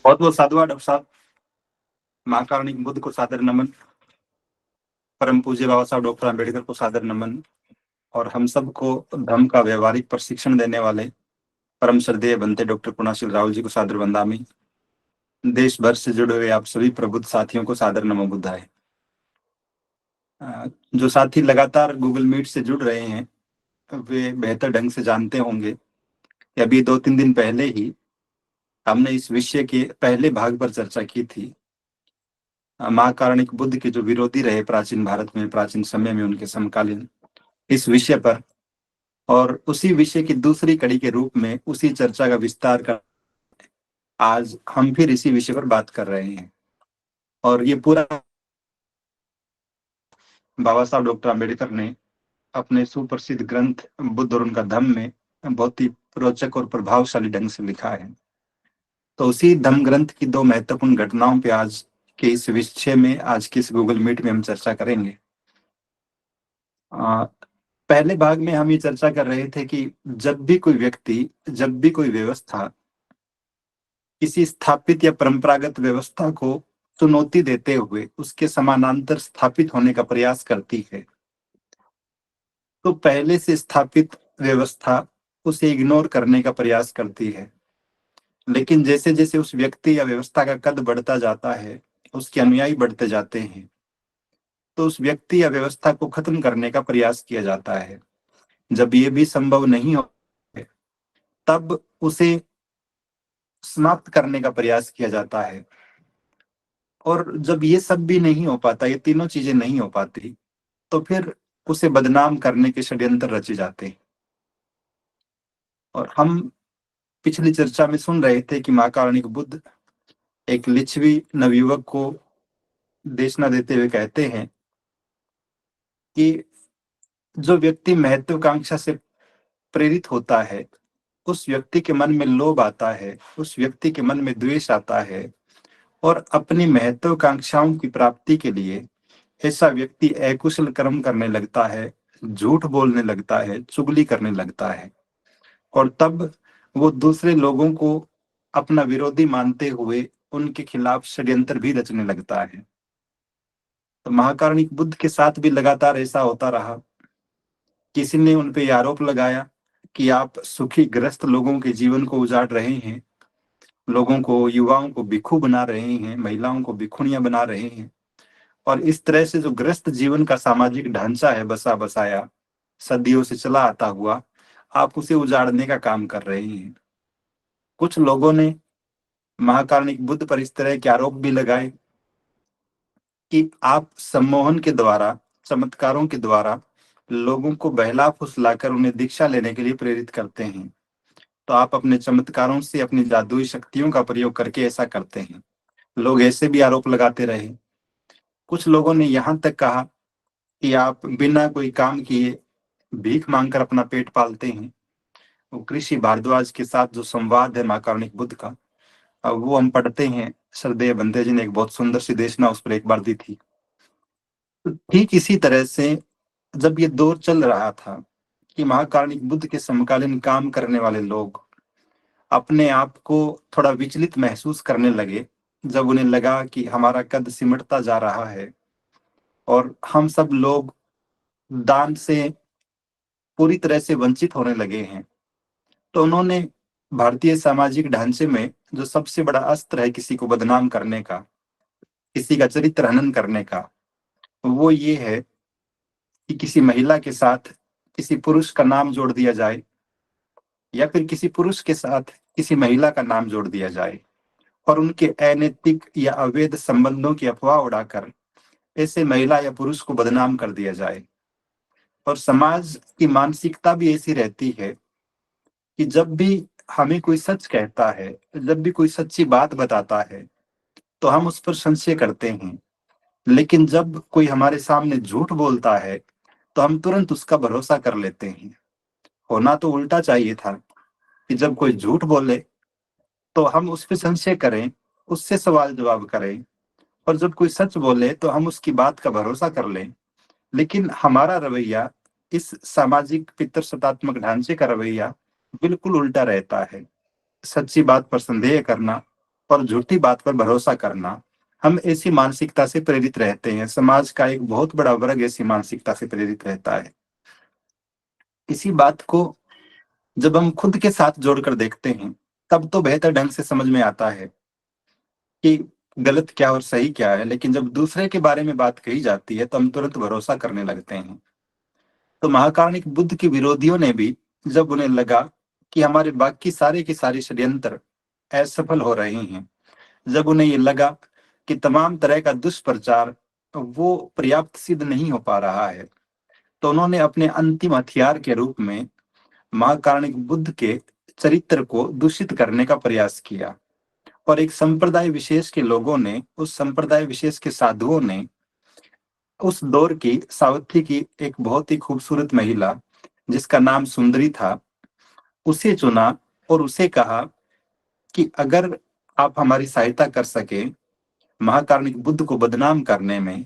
बहुत बहुत साधुवाद डॉक्टर साहब। महाकारुणिक बुद्ध को सादर नमन। परम पूज्य बाबा साहब डॉक्टर अम्बेडकर को सादर नमन। और हम सबको धर्म का व्यवहारिक प्रशिक्षण देने वाले परम श्रद्धेय बनते डॉक्टर पुनाशील राहुल जी को सादर वंदामी। देश भर से जुड़े हुए आप सभी प्रबुद्ध साथियों को सादर नमो बुद्धाय। जो साथी लगातार गूगल मीट से जुड़ रहे हैं वे बेहतर ढंग से जानते होंगे कि अभी 2-3 दिन पहले ही हमने इस विषय के पहले भाग पर चर्चा की थी। महाकारुणिक बुद्ध के जो विरोधी रहे प्राचीन भारत में, प्राचीन समय में, उनके समकालीन, इस विषय पर, और उसी विषय की दूसरी कड़ी के रूप में उसी चर्चा का विस्तार कर आज हम फिर इसी विषय पर बात कर रहे हैं। और ये पूरा बाबा साहब डॉक्टर अम्बेडकर ने अपने सुप्रसिद्ध ग्रंथ बुद्ध और उनका धम्म में बहुत ही रोचक और प्रभावशाली ढंग से लिखा है। तो उसी धम्म ग्रंथ की दो महत्वपूर्ण घटनाओं पे आज के इस विषय में, आज के इस गूगल मीट में हम चर्चा करेंगे। पहले भाग में हम ये चर्चा कर रहे थे कि जब भी कोई व्यक्ति, जब भी कोई व्यवस्था किसी स्थापित या परंपरागत व्यवस्था को चुनौती देते हुए उसके समानांतर स्थापित होने का प्रयास करती है, तो पहले से स्थापित व्यवस्था उसे इग्नोर करने का प्रयास करती है। लेकिन जैसे जैसे उस व्यक्ति या व्यवस्था का कद बढ़ता जाता है, उसके अनुयायी बढ़ते जाते हैं, तो उस व्यक्ति या व्यवस्था को खत्म करने का प्रयास किया जाता है। जब ये भी संभव नहीं हो तब उसे समाप्त करने का प्रयास किया जाता है। और जब ये सब भी नहीं हो पाता, ये तीनों चीजें नहीं हो पाती, तो फिर उसे बदनाम करने के षड्यंत्र रचे जाते हैं। और हम पिछली चर्चा में सुन रहे थे कि महाकारुणिक बुद्ध एक लिच्छवी नवयुवक को देशना देते हुए कहते हैं कि जो व्यक्ति महत्वाकांक्षा से प्रेरित होता है, उस व्यक्ति के मन में लोभ आता है, उस व्यक्ति के मन में द्वेष आता है, और अपनी महत्वाकांक्षाओं की प्राप्ति के लिए ऐसा व्यक्ति अकुशल कर्म करने लगता है, झूठ बोलने लगता है, चुगली करने लगता है, और तब वो दूसरे लोगों को अपना विरोधी मानते हुए उनके खिलाफ षड्यंत्र भी रचने लगता है। तो महाकारुणिक बुद्ध के साथ भी लगातार ऐसा होता रहा। किसी ने उन पे आरोप लगाया कि आप सुखी ग्रस्त लोगों के जीवन को उजाड़ रहे हैं, लोगों को, युवाओं को भिक्षु बना रहे हैं, महिलाओं को भिक्षुणियां बना रहे हैं, और इस तरह से जो ग्रस्त जीवन का सामाजिक ढांचा है बसा बसाया, सदियों से चला आता हुआ, आप उसे उजाड़ने का काम कर रहे हैं। कुछ लोगों ने महाकारुणिक बुद्ध पर इस तरह के आरोप भी लगाए कि आप सम्मोहन के द्वारा, चमत्कारों के द्वारा लोगों को बहला फुसलाकर उन्हें दीक्षा लेने के लिए प्रेरित करते हैं। तो आप अपने चमत्कारों से, अपनी जादुई शक्तियों का प्रयोग करके ऐसा करते हैं। लोग ऐसे भी आरोप लगाते रहे। कुछ लोगों ने यहाँ तक कहा कि आप बिना कोई काम किए भीख मांगकर अपना पेट पालते हैं। वो कृषि भारद्वाज के साथ जो संवाद है महाकारुणिक बुद्ध का, वो हम पढ़ते हैं। श्रद्धेय बंदे जी ने एक बहुत सुंदर सी देशना उस पर एक बार दी थी। तो ठीक इसी तरह से जब ये दौर चल रहा था कि महाकारुणिक बुद्ध के समकालीन काम करने वाले लोग अपने आप को थोड़ा विचलित महसूस करने लगे, जब उन्हें लगा कि हमारा कद सिमटता जा रहा है और हम सब लोग दान से पूरी तरह से वंचित होने लगे हैं, तो उन्होंने भारतीय सामाजिक ढांचे में जो सबसे बड़ा अस्त्र है किसी को बदनाम करने का, किसी का चरित्र हनन करने का, वो ये है कि किसी महिला के साथ किसी पुरुष का नाम जोड़ दिया जाए, या फिर किसी पुरुष के साथ किसी महिला का नाम जोड़ दिया जाए, और उनके अनैतिक या अवैध संबंधों की अफवाह उड़ाकर ऐसे महिला या पुरुष को बदनाम कर दिया जाए। और समाज की मानसिकता भी ऐसी रहती है कि जब भी हमें कोई सच कहता है, जब भी कोई सच्ची बात बताता है, तो हम उस पर संशय करते हैं। लेकिन जब कोई हमारे सामने झूठ बोलता है, तो हम तुरंत उसका भरोसा कर लेते हैं। होना तो उल्टा चाहिए था कि जब कोई झूठ बोले तो हम उस पर संशय करें, उससे सवाल जवाब करें, और जब कोई सच बोले तो हम उसकी बात का भरोसा कर लें। लेकिन हमारा रवैया, इस सामाजिक पितृसत्तात्मक ढांचे का रवैया बिल्कुल उल्टा रहता है। सच्ची बात पर संदेह करना, और झूठी बात पर भरोसा करना, हम ऐसी मानसिकता से प्रेरित रहते हैं। समाज का एक बहुत बड़ा वर्ग ऐसी मानसिकता से प्रेरित रहता है। इसी बात को जब हम खुद के साथ जोड़कर देखते हैं, तब तो बेहतर ढंग से समझ में आता है कि गलत क्या और सही क्या है। लेकिन जब दूसरे के बारे में बात कही जाती है तो हम तुरंत भरोसा करने लगते हैं। तो महाकारुणिक बुद्ध के विरोधियों ने भी, जब उन्हें लगा कि हमारे बाकी सारे के सारे षड्यंत्र असफल हो रहे हैं, जब उन्हें ये लगा कि तमाम तरह का दुष्प्रचार वो पर्याप्त सिद्ध नहीं हो पा रहा है, तो उन्होंने अपने अंतिम हथियार के रूप में महाकारुणिक बुद्ध के चरित्र को दूषित करने का प्रयास किया। और एक संप्रदाय विशेष के लोगों ने, उस संप्रदाय विशेष के साधुओं ने उस दौर की सावित्री की एक बहुत ही खूबसूरत महिला, जिसका नाम सुंदरी था, उसे चुना और उसे कहा कि अगर आप हमारी सहायता कर सके महाकारुणिक बुद्ध को बदनाम करने में,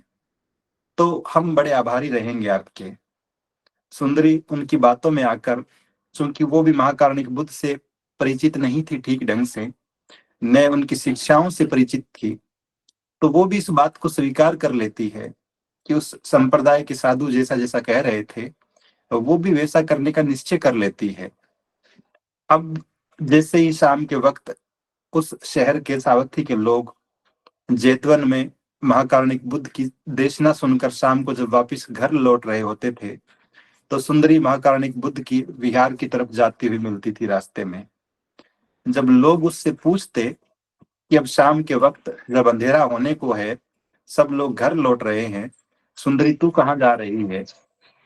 तो हम बड़े आभारी रहेंगे आपके। सुंदरी उनकी बातों में आकर, चूंकि वो भी महाकारुणिक बुद्ध से परिचित नहीं थी ठीक ढंग से, न उनकी शिक्षाओं से परिचित थी, तो वो भी इस बात को स्वीकार कर लेती है कि उस संप्रदाय के साधु जैसा जैसा कह रहे थे, तो वो भी वैसा करने का निश्चय कर लेती है। अब जैसे ही शाम के वक्त उस शहर के सावथी के लोग जेतवन में महाकारुणिक बुद्ध की देशना सुनकर शाम को जब वापिस घर लौट रहे होते थे, तो सुंदरी महाकारुणिक बुद्ध की विहार की तरफ जाती हुई मिलती थी रास्ते में। जब लोग उससे पूछते कि अब शाम के वक्त जब अंधेरा होने को है, सब लोग घर लौट रहे हैं, सुंदरी तू कहाँ जा रही है,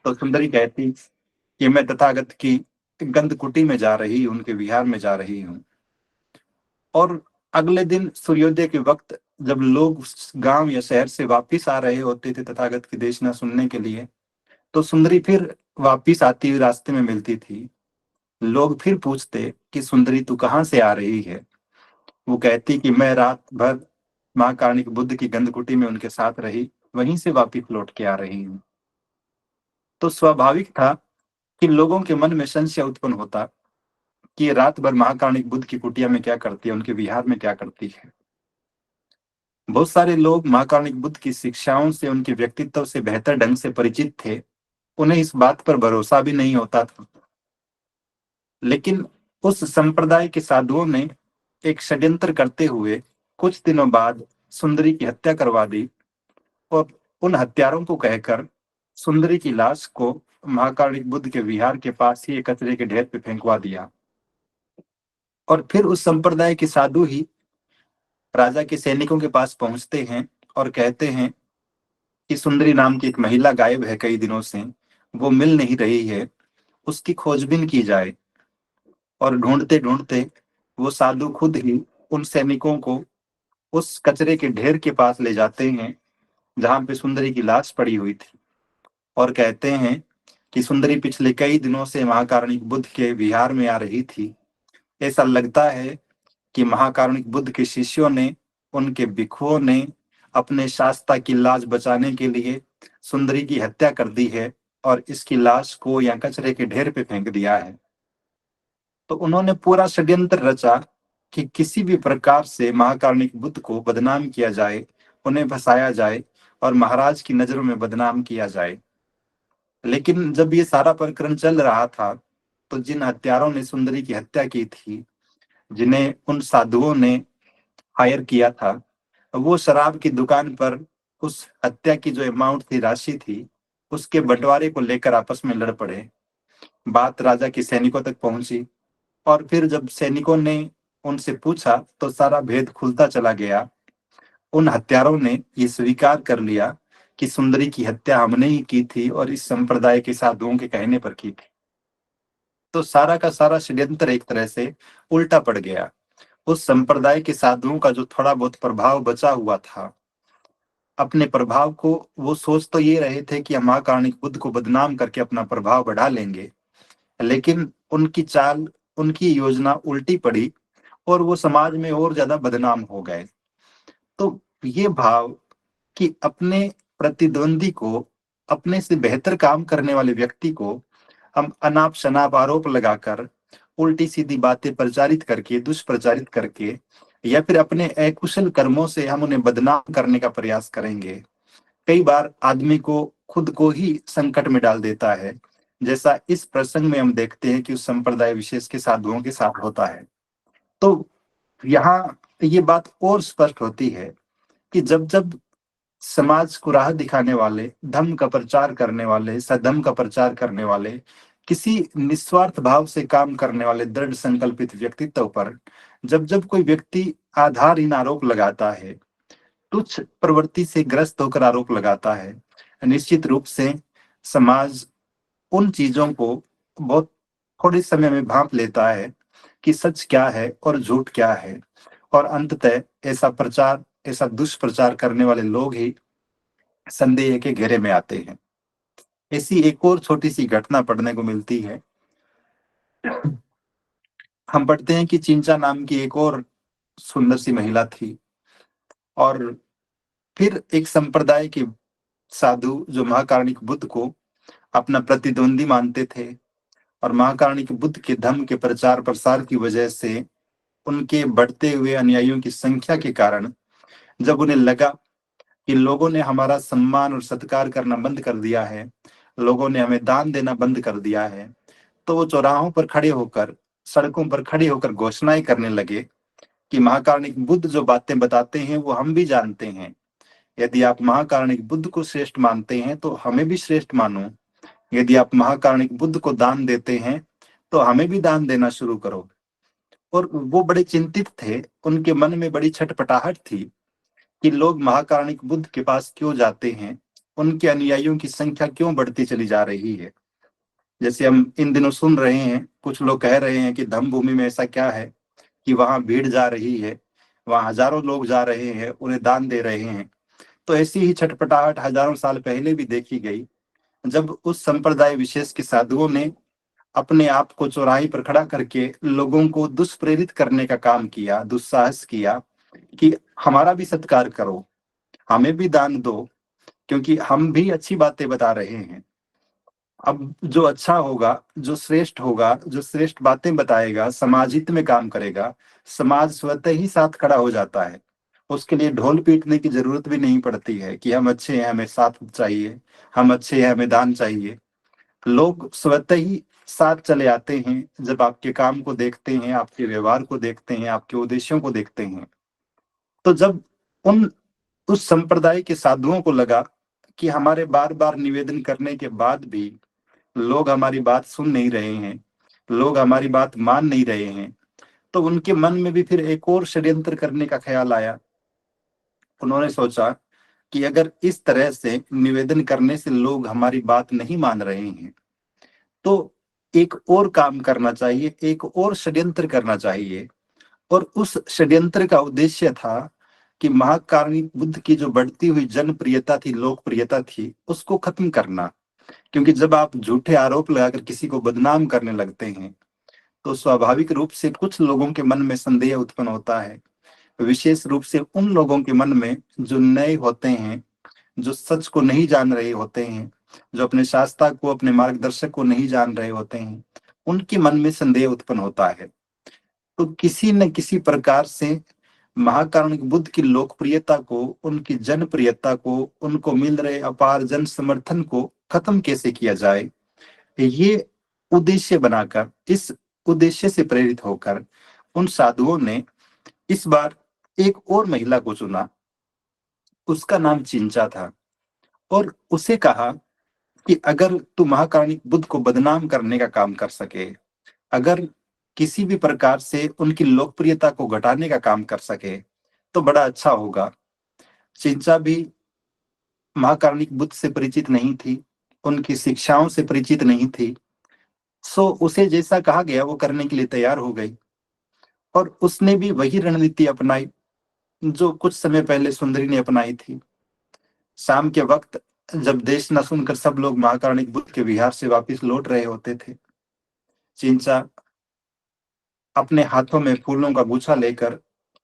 तो सुंदरी कहती कि मैं तथागत की गंधकुटी में जा रही हूँ, उनके विहार में जा रही हूँ। और अगले दिन सूर्योदय के वक्त जब लोग गांव या शहर से वापिस आ रहे होते थे तथागत की देशना सुनने के लिए, तो सुंदरी फिर वापिस आती हुई रास्ते में मिलती थी। लोग फिर पूछते कि सुंदरी तू कहाँ से आ रही है, वो कहती कि मैं रात भर महाकारुणिक बुद्ध की गंधकुटी में उनके साथ रही, वहीं से वापिस लौट के आ रही हूँ। तो स्वाभाविक था कि लोगों के मन में संशय उत्पन्न होता कि रात भर महाकारुणिक बुद्ध की कुटिया में क्या करती है, उनके विहार में क्या करती है। बहुत सारे लोग महाकारुणिक बुद्ध की शिक्षाओं से, उनके व्यक्तित्व से बेहतर ढंग से परिचित थे, उन्हें इस बात पर भरोसा भी नहीं होता था। लेकिन उस संप्रदाय के साधुओं ने एक षड्यंत्र करते हुए कुछ दिनों बाद सुंदरी की हत्या करवा दी और उन हत्यारों को कहकर सुंदरी की लाश को महाकारुणिक बुद्ध के विहार के पास ही एक कचरे के ढेर पे फेंकवा दिया। और फिर उस संप्रदाय के साधु ही राजा के सैनिकों के पास पहुंचते हैं और कहते हैं कि सुंदरी नाम की एक महिला गायब है कई दिनों से, वो मिल नहीं रही है, उसकी खोजबीन की जाए। और ढूंढते ढूंढते वो साधु खुद ही उन सैनिकों को उस कचरे के ढेर के पास ले जाते हैं जहां पे सुंदरी की लाश पड़ी हुई थी, और कहते हैं कि सुंदरी पिछले कई दिनों से महाकारुणिक बुद्ध के विहार में आ रही थी। ऐसा लगता है कि महाकारुणिक बुद्ध के शिष्यों ने, उनके भिक्षुओं ने अपने शास्ता की लाश बचाने के लिए सुंदरी की हत्या कर दी है और इसकी लाश को या कचरे के ढेर पे फेंक दिया है। तो उन्होंने पूरा षड्यंत्र रचा कि किसी भी प्रकार से महाकारुणिक बुद्ध को बदनाम किया जाए, उन्हें फंसाया जाए और महाराज की नजरों में बदनाम किया जाए। लेकिन जब ये सारा प्रकरण चल रहा था, तो जिन हत्यारों ने सुंदरी की हत्या की थी, जिन्हें उन साधुओं ने हायर किया था, वो शराब की दुकान पर उस हत्या की जो अमाउंट थी, राशि थी, उसके बंटवारे को लेकर आपस में लड़ पड़े। बात राजा के सैनिकों तक पहुंची और फिर जब सैनिकों ने उनसे पूछा तो सारा भेद खुलता चला गया। उन हत्यारों ने ये स्वीकार कर लिया कि सुंदरी की हत्या हमने ही की थी और इस संप्रदाय के साधुओं के कहने पर की थी। तो सारा का सारा षड्यंत्र एक तरह से उल्टा पड़ गया। उस संप्रदाय के साधुओं का जो थोड़ा बहुत प्रभाव बचा हुआ था, अपने प्रभाव को वो सोच तो ये रहे थे कि हम महाकारुणिक बुद्ध को बदनाम करके अपना प्रभाव बढ़ा लेंगे, लेकिन उनकी चाल, उनकी योजना उल्टी पड़ी और वो समाज में और ज्यादा बदनाम हो गए। तो ये भाव कि अपने प्रतिद्वंदी को, अपने से बेहतर काम करने वाले व्यक्ति को हम अनाप शनाप आरोप लगाकर, उल्टी सीधी बातें प्रचारित करके, दुष्प्रचारित करके या फिर अपने अकुशल कर्मों से हम उन्हें बदनाम करने का प्रयास करेंगे, कई बार आदमी को खुद को ही संकट में डाल देता है, जैसा इस प्रसंग में हम देखते हैं कि उस संप्रदाय विशेष के साधुओं के साथ होता है। तो यहाँ ये बात और स्पष्ट होती है कि जब जब समाज को राह दिखाने वाले, धम्म का प्रचार करने वाले, सधम्म का प्रचार करने वाले, किसी निस्वार्थ भाव से काम करने वाले दृढ़ संकल्पित व्यक्तित्व पर जब जब कोई व्यक्ति आधारहीन आरोप लगाता है, तुच्छ प्रवृत्ति से ग्रस्त होकर आरोप लगाता है, निश्चित रूप से समाज उन चीजों को बहुत थोड़े समय में भांप लेता है कि सच क्या है और झूठ क्या है, और अंततः ऐसा दुष्प्रचार करने वाले लोग ही संदेह के घेरे में आते हैं। ऐसी एक और छोटी सी घटना पढ़ने को मिलती है। हम पढ़ते हैं कि चिंचा नाम की एक और सुंदर सी महिला थी, और फिर एक संप्रदाय के साधु जो महाकारुणिक बुद्ध को अपना प्रतिद्वंदी मानते थे, और महाकारुणिक बुद्ध के धम्म के प्रचार प्रसार की वजह से उनके बढ़ते हुए अनुयायियों की संख्या के कारण जब उन्हें लगा कि लोगों ने हमारा सम्मान और सत्कार करना बंद कर दिया है, लोगों ने हमें दान देना बंद कर दिया है, तो वो चौराहों पर खड़े होकर, सड़कों पर खड़े होकर घोषणाएं करने लगे कि महाकारुणिक बुद्ध जो बातें बताते हैं वो हम भी जानते हैं। यदि आप महाकारुणिक बुद्ध को श्रेष्ठ मानते हैं तो हमें भी श्रेष्ठ मानो। यदि आप महाकारुणिक बुद्ध को दान देते हैं तो हमें भी दान देना शुरू करो। और वो बड़े चिंतित थे, उनके मन में बड़ी छटपटाहट थी कि लोग महाकारुणिक बुद्ध के पास क्यों जाते हैं, उनके अनुयायियों की संख्या क्यों बढ़ती चली जा रही है। जैसे हम इन दिनों सुन रहे हैं, कुछ लोग कह रहे हैं कि धम्म भूमि में ऐसा क्या है कि वहां भीड़ जा रही है, वहां हजारों लोग जा रहे हैं, उन्हें दान दे रहे हैं। तो ऐसी ही छटपटाहट हजारों साल पहले भी देखी गई, जब उस संप्रदाय विशेष के साधुओं ने अपने आप को चौराहे पर खड़ा करके लोगों को दुष्प्रेरित करने का काम किया, दुस्साहस किया कि हमारा भी सत्कार करो, हमें भी दान दो, क्योंकि हम भी अच्छी बातें बता रहे हैं। अब जो अच्छा होगा, जो श्रेष्ठ होगा, जो श्रेष्ठ बातें बताएगा, समाज हित में काम करेगा, समाज स्वतः ही साथ खड़ा हो जाता है। उसके लिए ढोल पीटने की जरूरत भी नहीं पड़ती है कि हम अच्छे हैं, हमें साथ चाहिए, हम अच्छे हैं, हमें दान चाहिए। लोग स्वतः ही साथ चले आते हैं जब आपके काम को देखते हैं, आपके व्यवहार को देखते हैं, आपके उद्देश्यों को देखते हैं। तो जब उन उस संप्रदाय के साधुओं को लगा कि हमारे बार बार निवेदन करने के बाद भी लोग हमारी बात सुन नहीं रहे हैं, लोग हमारी बात मान नहीं रहे हैं, तो उनके मन में भी फिर एक और षड्यंत्र करने का ख्याल आया। उन्होंने सोचा कि अगर इस तरह से निवेदन करने से लोग हमारी बात नहीं मान रहे हैं, तो एक और काम करना चाहिए, एक और षड्यंत्र करना चाहिए। और उस षड्यंत्र का उद्देश्य था कि महाकारुणिक बुद्ध की जो बढ़ती हुई जनप्रियता थी, लोकप्रियता थी, उसको खत्म करना। क्योंकि जब आप झूठे आरोप लगाकर किसी को बदनाम करने लगते हैं तो स्वाभाविक रूप से कुछ लोगों के मन में संदेह उत्पन्न होता है, विशेष रूप से उन लोगों के मन में जो नए होते हैं, जो सच को नहीं जान रहे होते हैं, जो अपने शास्त्रा को, अपने मार्गदर्शक को नहीं जान रहे होते हैं, उनके मन में संदेह उत्पन्न होता है। तो किसी न किसी प्रकार से महाकारुणिक बुद्ध की लोकप्रियता को, उनकी जनप्रियता को, उनको मिल रहे अपार जन समर्थन को खत्म कैसे किया जाए, ये उद्देश्य बनाकर, इस उद्देश्य से प्रेरित होकर उन साधुओं ने इस बार एक और महिला को चुना। उसका नाम चिंचा था, और उसे कहा कि अगर तू महाकारुणिक बुद्ध को बदनाम करने का काम कर सके, अगर किसी भी प्रकार से उनकी लोकप्रियता को घटाने का काम कर सके तो बड़ा अच्छा होगा। चिंचा भी महाकारुणिक बुद्ध से परिचित नहीं थी, उनकी शिक्षाओं से परिचित नहीं थी, सो उसे जैसा कहा गया वो करने के लिए तैयार हो गई। और उसने भी वही रणनीति अपनाई जो कुछ समय पहले सुंदरी ने अपनाई थी। शाम के वक्त जब देश न सुनकर सब लोग महाकारुणिक बुद्ध के विहार से वापस लौट रहे होते थे, चिंचा अपने हाथों में फूलों का गुच्छा लेकर,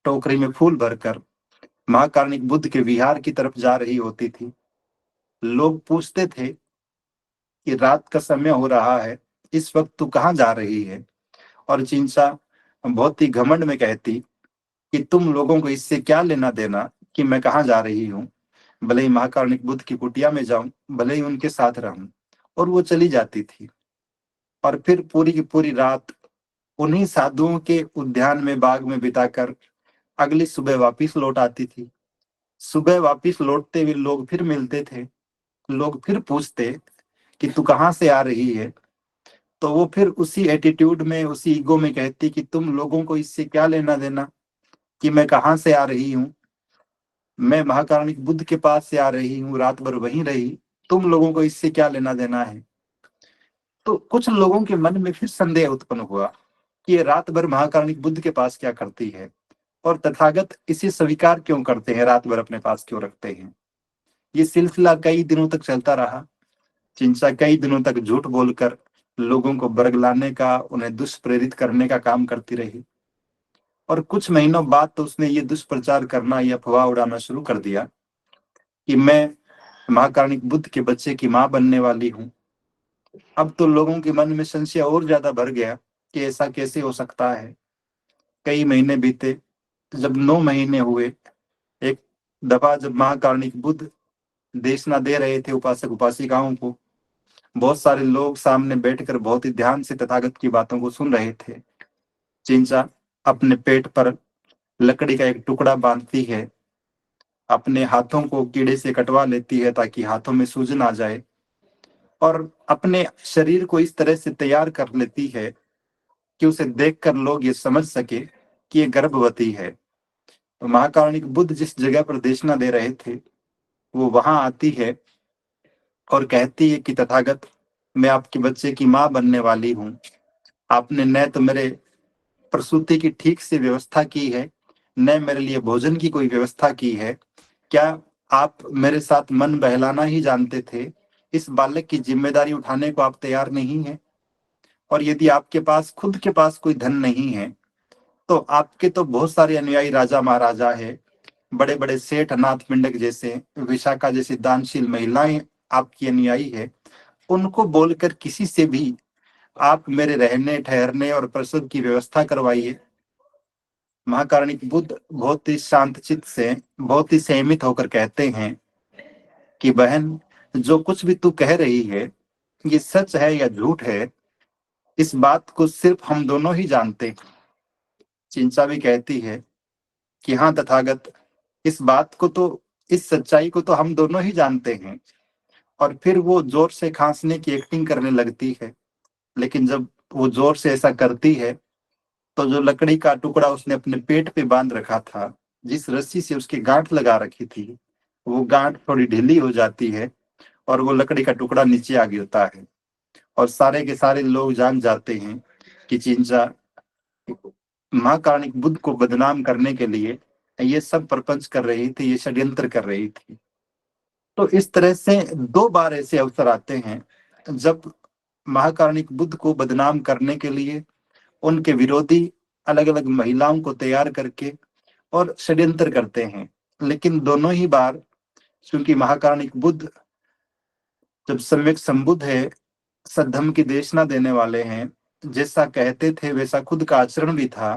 टोकरी में फूल भरकर महाकारुणिक बुद्ध के विहार की तरफ जा रही होती थी। लोग पूछते थे कि रात का समय हो रहा है, इस वक्त तू कहाँ जा रही है? और चिंचा बहुत ही घमंड में कहती कि तुम लोगों को इससे क्या लेना देना कि मैं कहाँ जा रही हूँ, भले ही महाकारुणिक बुद्ध की कुटिया में जाऊं, भले ही उनके साथ रहूं। और वो चली जाती थी और फिर पूरी की पूरी रात उन्हीं साधुओं के उद्यान में, बाग में बिताकर अगली सुबह वापिस लौट आती थी। सुबह वापिस लौटते हुए लोग फिर मिलते थे, लोग फिर पूछते कि तू कहाँ से आ रही है, तो वो फिर उसी एटीट्यूड में, उसी ईगो में कहती कि तुम लोगों को इससे क्या लेना देना कि मैं कहाँ से आ रही हूँ, मैं महाकारुणिक बुद्ध के पास से आ रही हूँ, रात भर वहीं रही, तुम लोगों को इससे क्या लेना देना है। तो कुछ लोगों के मन में फिर संदेह उत्पन्न हुआ कि ये रात भर महाकारुणिक बुद्ध के पास क्या करती है, और तथागत इसे स्वीकार क्यों करते हैं, रात भर अपने पास क्यों रखते हैं। ये सिलसिला कई दिनों तक चलता रहा। चिंचा कई दिनों तक झूठ बोलकर लोगों को बरगलाने का, उन्हें दुष्प्रेरित करने का काम करती रही। और कुछ महीनों बाद तो उसने ये दुष्प्रचार करना, ये अफवाह उड़ाना शुरू कर दिया कि मैं महाकारुणिक बुद्ध के बच्चे की मां बनने वाली हूँ। अब तो लोगों के मन में संशय और ज्यादा बढ़ गया कि ऐसा कैसे हो सकता है। कई महीने बीते, जब 9 महीने हुए, एक दफा जब महाकारुणिक बुद्ध देशना दे रहे थे उपासक उपासिकाओं को, बहुत सारे लोग सामने बैठकर बहुत ही ध्यान से तथागत की बातों को सुन रहे थे। चिंचा अपने पेट पर लकड़ी का एक टुकड़ा बांधती है, अपने हाथों को कीड़े से कटवा लेती है ताकि हाथों में सूजन आ जाए, और अपने शरीर को इस तरह से तैयार कर लेती है कि उसे देखकर लोग ये समझ सके कि ये गर्भवती है। तो महाकारुणिक बुद्ध जिस जगह पर देशना दे रहे थे, वो वहां आती है और कहती है कि तथागत, मैं आपके बच्चे की मां बनने वाली हूँ। आपने न तो मेरे प्रसूति की ठीक से व्यवस्था की है, न मेरे लिए भोजन की कोई व्यवस्था की है। क्या आप मेरे साथ मन बहलाना ही जानते थे? इस बालक की जिम्मेदारी उठाने को आप तैयार नहीं हैं? और यदि आपके पास खुद के पास कोई धन नहीं है, तो आपके तो बहुत सारे अनुयायी राजा महाराजा है, बड़े बड़े सेठ, अनाथ पिंडक जैसे, विशाखा जैसी दानशील महिलाएं आपकी अनुयायी है। उनको बोलकर किसी से भी आप मेरे रहने ठहरने और प्रसव की व्यवस्था करवाइए। महाकारुणिक बुद्ध बहुत ही शांत चित्त से, बहुत ही संयमित होकर कहते हैं कि बहन, जो कुछ भी तू कह रही है, ये सच है या झूठ है, इस बात को सिर्फ हम दोनों ही जानते हैं। चिंचा भी कहती है कि हाँ तथागत, इस बात को तो, इस सच्चाई को तो हम दोनों ही जानते हैं। और फिर वो जोर से खांसने की एक्टिंग करने लगती है। लेकिन जब वो जोर से ऐसा करती है, तो जो लकड़ी का टुकड़ा उसने अपने पेट पे बांध रखा था, जिस रस्सी से उसकी गांठ लगा रखी थी, वो गांठ थोड़ी ढीली हो जाती है और वो लकड़ी का टुकड़ा नीचे आ गिरता है। और सारे के सारे लोग जान जाते हैं कि चिंचा महाकारुणिक बुद्ध को बदनाम करने के लिए ये सब प्रपंच कर रही थी, ये षड्यंत्र कर रही थी। तो इस तरह से 2 बार ऐसे अवसर आते हैं जब महाकारुणिक बुद्ध को बदनाम करने के लिए उनके विरोधी अलग अलग महिलाओं को तैयार करके और षड्यंत्र करते हैं। लेकिन दोनों ही बार, क्योंकि महाकारुणिक बुद्ध जब सम्यक संबुद्ध है, सद्धम की देशना देने वाले हैं, जैसा कहते थे वैसा खुद का आचरण भी था,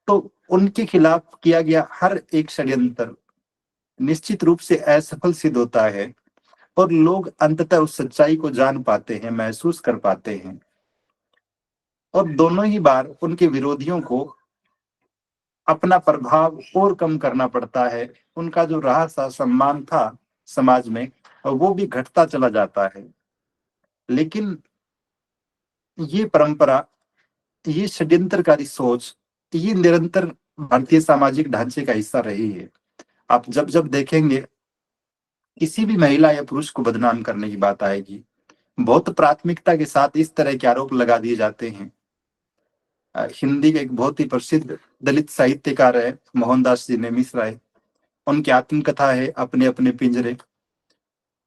तो उनके खिलाफ किया गया हर एक षड्यंत्र निश्चित रूप से असफल सिद्ध होता है। और लोग अंततः उस सच्चाई को जान पाते हैं, महसूस कर पाते हैं। और दोनों ही बार उनके विरोधियों को अपना प्रभाव और कम करना पड़ता है। उनका जो रहा सा सम्मान था समाज में, वो भी घटता चला जाता है। लेकिन ये परंपरा, ये षड्यंत्रकारी सोच, ये निरंतर भारतीय सामाजिक ढांचे का हिस्सा रही है। आप जब जब देखेंगे किसी भी महिला या पुरुष को बदनाम करने की बात आएगी, बहुत प्राथमिकता के साथ इस तरह के आरोप लगा दिए जाते हैं। हिंदी के एक बहुत ही प्रसिद्ध दलित साहित्यकार है मोहनदास जी नेमिस राय, उनकी आत्मकथा है अपने अपने पिंजरे।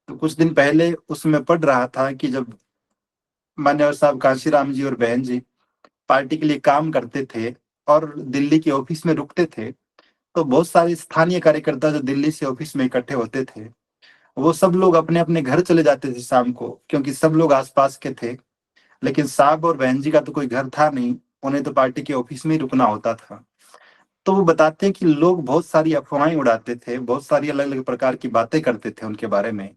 तो कुछ दिन पहले उसमें पढ़ रहा था कि जब मान्यवर साहब कांशीराम जी और बहन जी पार्टी के लिए काम करते थे और दिल्ली के ऑफिस में रुकते थे, तो बहुत सारे स्थानीय कार्यकर्ता जो दिल्ली से ऑफिस में इकट्ठे होते थे, वो सब लोग अपने अपने घर चले जाते थे शाम को, क्योंकि सब लोग आसपास के थे। लेकिन साहब और बहन जी का तो कोई घर था नहीं, उन्हें तो पार्टी के ऑफिस में ही रुकना होता था। तो वो बताते हैं कि लोग बहुत सारी अफवाहें उड़ाते थे, बहुत सारी अलग अलग प्रकार की बातें करते थे उनके बारे में,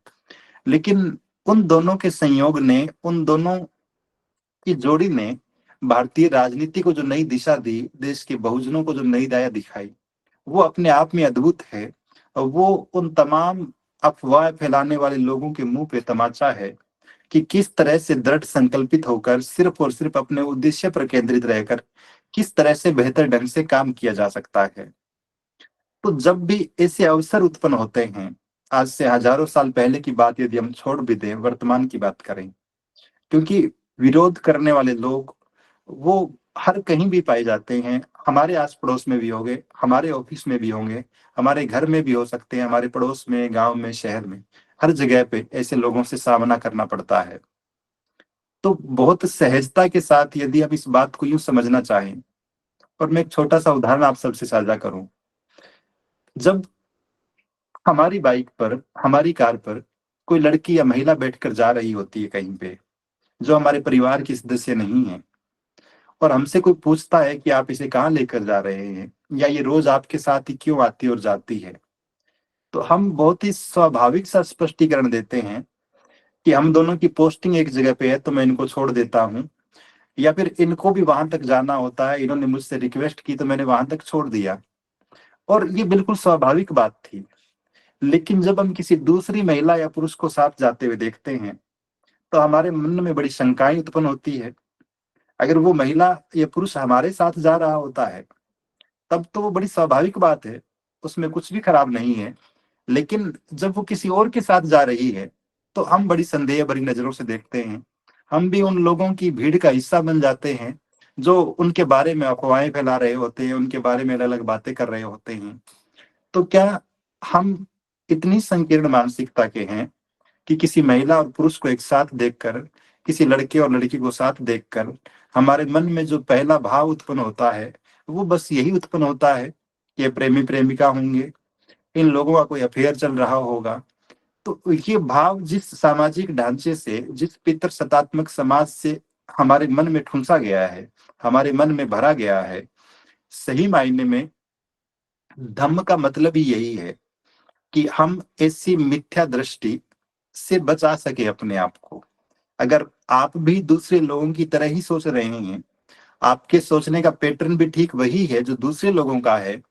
लेकिन उन दोनों के संयोग ने, उन दोनों की जोड़ी ने भारतीय राजनीति को जो नई दिशा दी, देश के बहुजनों को जो नई दया दिखाई, वो अपने आप में अद्भुत है। और वो उन तमाम अफवाह फैलाने वाले लोगों के मुंह पे तमाचा है कि किस तरह से दृढ़ संकल्पित होकर सिर्फ और सिर्फ अपने उद्देश्य पर केंद्रित रहकर किस तरह से बेहतर ढंग से काम किया जा सकता है। तो जब भी ऐसे अवसर उत्पन्न होते हैं, आज से हजारों साल पहले की बात यदि हम छोड़ भी दें, वर्तमान की बात करें, क्योंकि विरोध करने वाले लोग वो हर कहीं भी पाए जाते हैं। हमारे आस पड़ोस में भी होंगे, हमारे ऑफिस में भी होंगे, हमारे घर में भी हो सकते हैं, हमारे पड़ोस में, गांव में, शहर में, हर जगह पे ऐसे लोगों से सामना करना पड़ता है। तो बहुत सहजता के साथ यदि हम इस बात को यूं समझना चाहें, और मैं एक छोटा सा उदाहरण आप सबसे साझा करूं। जब हमारी बाइक पर, हमारी कार पर कोई लड़की या महिला बैठकर जा रही होती है कहीं पे, जो हमारे परिवार की सदस्य नहीं है, और हमसे कोई पूछता है कि आप इसे कहाँ लेकर जा रहे हैं, या ये रोज आपके साथ ही क्यों आती और जाती है, तो हम बहुत ही स्वाभाविक सा स्पष्टीकरण देते हैं कि हम दोनों की पोस्टिंग एक जगह पे है, तो मैं इनको छोड़ देता हूँ, या फिर इनको भी वहां तक जाना होता है, इन्होंने मुझसे रिक्वेस्ट की तो मैंने वहां तक छोड़ दिया। और ये बिल्कुल स्वाभाविक बात थी। लेकिन जब हम किसी दूसरी महिला या पुरुष को साथ जाते हुए देखते हैं, तो हमारे मन में बड़ी शंकाएं उत्पन्न होती है। अगर वो महिला या पुरुष हमारे साथ जा रहा होता है, तब तो वो बड़ी स्वाभाविक बात है, उसमें कुछ भी खराब नहीं है। लेकिन जब वो किसी और के साथ जा रही है, तो हम बड़ी संदेह भरी नजरों से देखते हैं। हम भी उन लोगों की भीड़ का हिस्सा बन जाते हैं जो उनके बारे में अफवाहें फैला रहे होते हैं, उनके बारे में अलग अलग बातें कर रहे होते हैं। तो क्या हम इतनी संकीर्ण मानसिकता के हैं कि किसी महिला और पुरुष को एक साथ देखकर, किसी लड़के और लड़की को साथ देखकर हमारे मन में जो पहला भाव उत्पन्न होता है, वो बस यही उत्पन्न होता है कि ये प्रेमी प्रेमिका होंगे, इन लोगों का कोई अफेयर चल रहा होगा। तो ये भाव जिस सामाजिक ढांचे से, जिस पितृ सत्तात्मक समाज से हमारे मन में ठूंसा गया है, हमारे मन में भरा गया है, सही मायने में धम्म का मतलब ही यही है कि हम ऐसी मिथ्या दृष्टि से बचा सके अपने आप को। अगर आप भी दूसरे लोगों की तरह ही सोच रहे हैं, आपके सोचने का पैटर्न भी ठीक वही है जो दूसरे लोगों का है,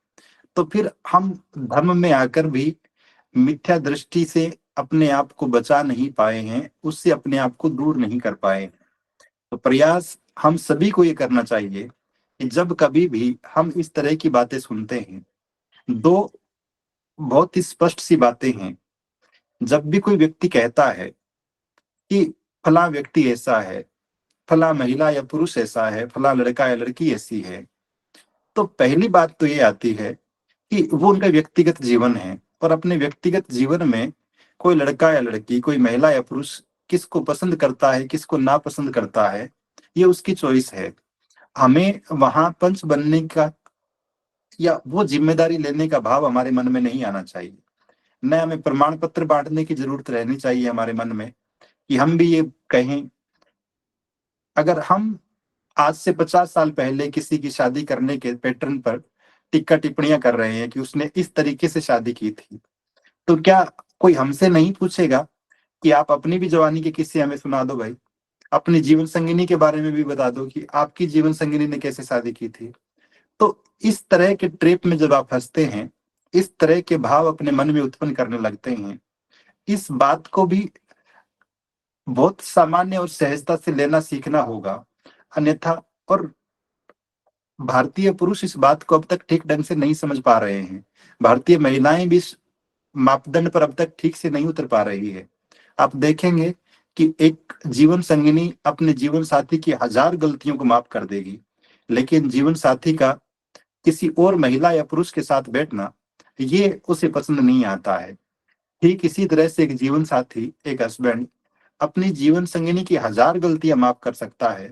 तो फिर हम धर्म में आकर भी मिथ्या दृष्टि से अपने आप को बचा नहीं पाए हैं, उससे अपने आप को दूर नहीं कर पाए हैं। तो प्रयास हम सभी को ये करना चाहिए कि जब कभी भी हम इस तरह की बातें सुनते हैं, दो बहुत ही स्पष्ट सी बातें हैं। जब भी कोई व्यक्ति कहता है कि फला व्यक्ति ऐसा है, फला महिला या पुरुष ऐसा है, फला लड़का या लड़की ऐसी है, तो पहली बात तो ये आती है कि वो उनका व्यक्तिगत जीवन है, और अपने व्यक्तिगत जीवन में कोई लड़का या लड़की, कोई महिला या पुरुष किसको पसंद करता है, किसको नापसंद करता है, ये उसकी चॉइस है। हमें वहां पंच बनने का या वो जिम्मेदारी लेने का भाव हमारे मन में नहीं आना चाहिए। न हमें प्रमाण पत्र बांटने की जरूरत रहनी चाहिए हमारे मन में कि हम भी ये कहें। अगर हम आज से 50 साल पहले किसी की शादी करने के पैटर्न पर टिक्का टिप्पणियां कर रहे हैं कि उसने इस तरीके से शादी की थी, तो क्या कोई हमसे नहीं पूछेगा कि आप अपनी भी जवानी के किस्से हमें सुना दो भाई, अपनी जीवन संगिनी के बारे में भी बता दो कि आपकी जीवन संगिनी ने कैसे शादी की थी। तो इस तरह के ट्रेप में जब आप फंसते हैं, इस तरह के भाव अपने मन में उत्पन्न करने लगते हैं, इस बात को भी बहुत सामान्य और सहजता से लेना सीखना होगा। अन्यथा, और भारतीय पुरुष इस बात को अब तक ठीक ढंग से नहीं समझ पा रहे हैं, भारतीय महिलाएं भी इस मापदंड पर अब तक ठीक से नहीं उतर पा रही है। आप देखेंगे कि एक जीवन संगिनी अपने जीवन साथी की हजार गलतियों को माफ कर देगी, लेकिन जीवन साथी का किसी और महिला या पुरुष के साथ बैठना, ये उसे पसंद नहीं आता है। ठीक इसी तरह से एक जीवन साथी, एक हस्बैंड अपनी जीवन संगिनी की हजार गलतियां माफ कर सकता है,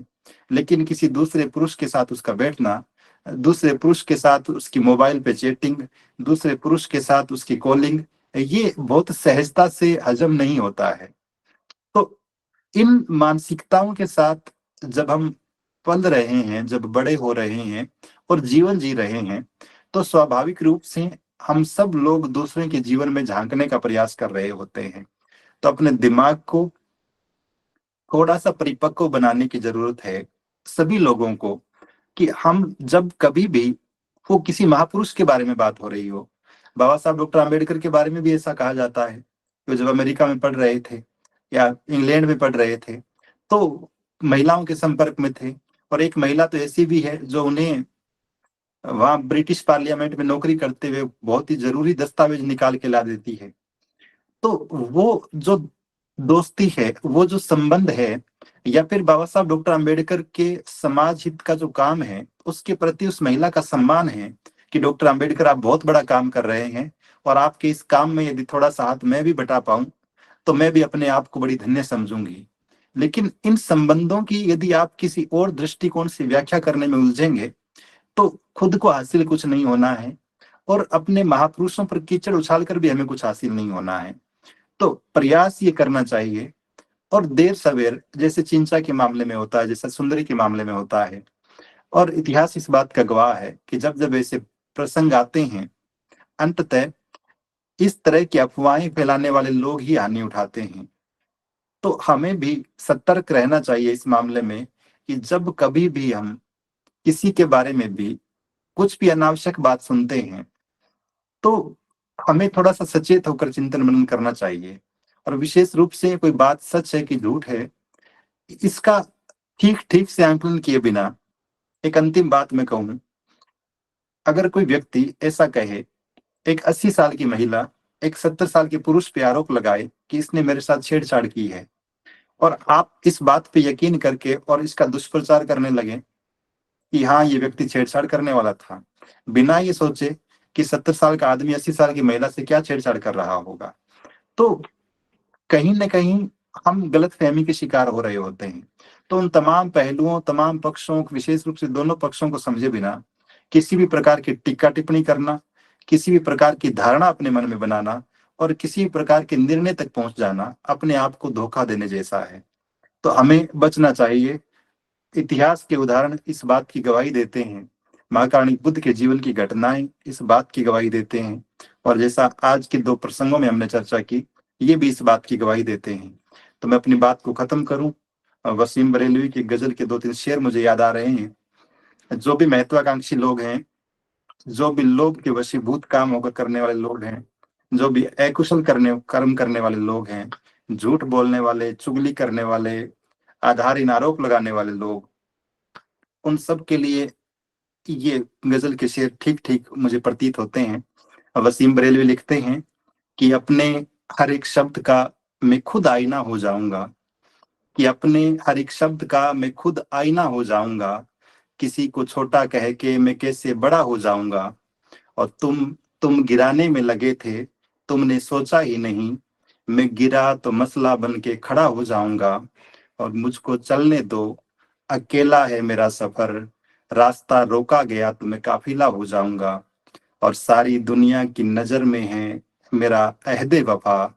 लेकिन किसी दूसरे पुरुष के साथ उसका बैठना, दूसरे पुरुष के साथ उसकी मोबाइल पे चैटिंग, दूसरे पुरुष के साथ उसकी कॉलिंग, ये बहुत सहजता से हजम नहीं होता है। तो इन मानसिकताओं के साथ जब हम पल रहे हैं, जब बड़े हो रहे हैं और जीवन जी रहे हैं, तो स्वाभाविक रूप से हम सब लोग दूसरे के जीवन में झांकने का प्रयास कर रहे होते हैं। तो अपने दिमाग को थोड़ा सा परिपक्व बनाने की जरूरत है सभी लोगों को, कि हम जब कभी भी, वो किसी महापुरुष के बारे में बात हो रही हो, बाबा साहब डॉक्टर आम्बेडकर के बारे में भी ऐसा कहा जाता है, वो जब अमेरिका में पढ़ रहे थे या इंग्लैंड में पढ़ रहे थे तो महिलाओं के संपर्क में थे, और एक महिला तो ऐसी भी है जो उन्हें वहां ब्रिटिश पार्लियामेंट में नौकरी करते हुए बहुत ही जरूरी दस्तावेज निकाल के ला देती है। तो वो जो दोस्ती है, वो जो संबंध है, या फिर बाबा साहब डॉक्टर अंबेडकर के समाज हित का जो काम है उसके प्रति उस महिला का सम्मान है कि डॉक्टर अंबेडकर आप बहुत बड़ा काम कर रहे हैं, और आपके इस काम में यदि थोड़ा सा हाथ मैं भी बटा पाऊं तो मैं भी अपने आप को बड़ी धन्य समझूंगी। लेकिन इन संबंधों की यदि आप किसी और दृष्टिकोण से व्याख्या करने में उलझेंगे तो खुद को हासिल कुछ नहीं होना है, और अपने महापुरुषों पर कीचड़ उछाल कर भी हमें कुछ हासिल नहीं होना है। तो प्रयास ये करना चाहिए, और देर सवेर जैसे चिंचा के मामले में होता है, जैसे सुंदरी के मामले में होता है, और इतिहास इस बात का गवाह है कि जब जब ऐसे प्रसंग आते हैं अंततः इस तरह की अफवाहें फैलाने वाले लोग ही हानि उठाते हैं। तो हमें भी सतर्क रहना चाहिए इस मामले में कि जब कभी भी हम किसी के बारे में भी कुछ भी अनावश्यक बात सुनते हैं तो हमें थोड़ा सा सचेत होकर चिंतन मनन करना चाहिए, और विशेष रूप से कोई बात सच है कि झूठ है इसका ठीक ठीक से आंकलन किए बिना एक अंतिम बात मैं कहूं, अगर कोई व्यक्ति ऐसा कहे, एक 80 साल की महिला एक 70 साल के पुरुष पे आरोप लगाए कि इसने मेरे साथ छेड़छाड़ की है, और आप इस बात पे यकीन करके और इसका दुष्प्रचार करने लगे कि हाँ ये व्यक्ति छेड़छाड़ करने वाला था, बिना ये सोचे कि 70 साल का आदमी 80 साल की महिला से क्या छेड़छाड़ कर रहा होगा, तो कहीं ना कहीं हम गलत फहमी के शिकार हो रहे होते हैं। तो उन तमाम पहलुओं, तमाम पक्षों, विशेष रूप से दोनों पक्षों को समझे बिना किसी भी प्रकार की टिक्का टिप्पणी करना, किसी भी प्रकार की धारणा अपने मन में बनाना और किसी भी प्रकार के निर्णय तक पहुंच जाना अपने आप को धोखा देने जैसा है। तो हमें बचना चाहिए। इतिहास के उदाहरण इस बात की गवाही देते हैं, महाकारुणिक बुद्ध के जीवन की घटनाएं इस बात की गवाही देते हैं, और जैसा आज के दो प्रसंगों में हमने चर्चा की ये भी इस बात की गवाही देते हैं। तो मैं अपनी बात को खत्म करूं, वसीम बरेलवी की गजल के दो तीन शेर मुझे याद आ रहे हैं। जो भी महत्वाकांक्षी लोग हैं, जो भी लोभ के वशीभूत काम होकर करने वाले लोग हैं, जो भी अकुशल कर्म करने वाले लोग हैं, झूठ बोलने वाले, चुगली करने वाले, आधारहीन आरोप लगाने वाले लोग, उन सब के लिए ये गजल के शेर ठीक ठीक मुझे प्रतीत होते हैं। वसीम बरेलवी लिखते हैं कि अपने हर एक शब्द का मैं खुद आईना हो जाऊंगा, कि अपने हर एक शब्द का मैं खुद आईना हो जाऊंगा, किसी को छोटा कह के मैं कैसे बड़ा हो जाऊंगा, और तुम गिराने में लगे थे, तुमने सोचा ही नहीं, मैं गिरा तो मसला बन के खड़ा हो जाऊंगा, और मुझको चलने दो, अकेला है मेरा सफर, रास्ता रोका गया तो मैं काफिला हो जाऊंगा, और सारी दुनिया की नजर में है मेरा अहदे वफा,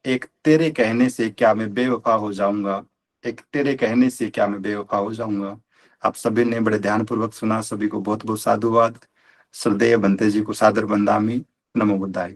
एक तेरे कहने से क्या मैं बेवफा हो जाऊंगा, एक तेरे कहने से क्या मैं बेवफा हो जाऊंगा। आप सभी ने बड़े ध्यानपूर्वक सुना, सभी को बहुत बहुत साधुवाद। श्रद्धेय बंते जी को सादर बंदामी। नमो बुद्धाय।